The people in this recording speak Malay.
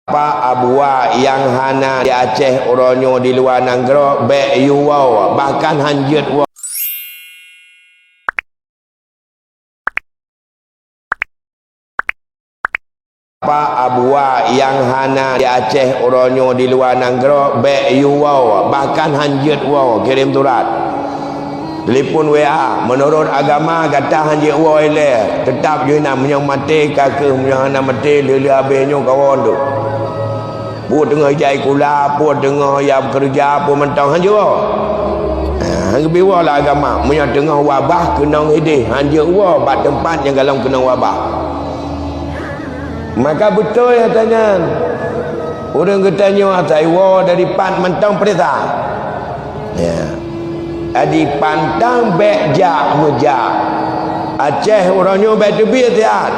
Apa abua yang hana di Aceh oronyo di luar negara baik you wow bahkan hanjut wow. Apa abua yang hana di Aceh oronyo di luar negara baik you wow bahkan hanjut wow kirim surat telefon WA menurut agama kata hanjut wow ile tetap je nak menyang mati kakek menyang nak mati lele habisnya kawan tu buat tengah jai kula, buat tengah yang kerja, buat mentang hanjur. Hang biwa lah agama, punya tengah wabah kena hidih, hanjur wa bak tempat yang kalau kena wabah. Maka betul ya tanya. Orang katanya atai wa dari pan mentang perintah. Ya. Adi pantang bek jak mejak. Aceh orangnya bek tebi tiat.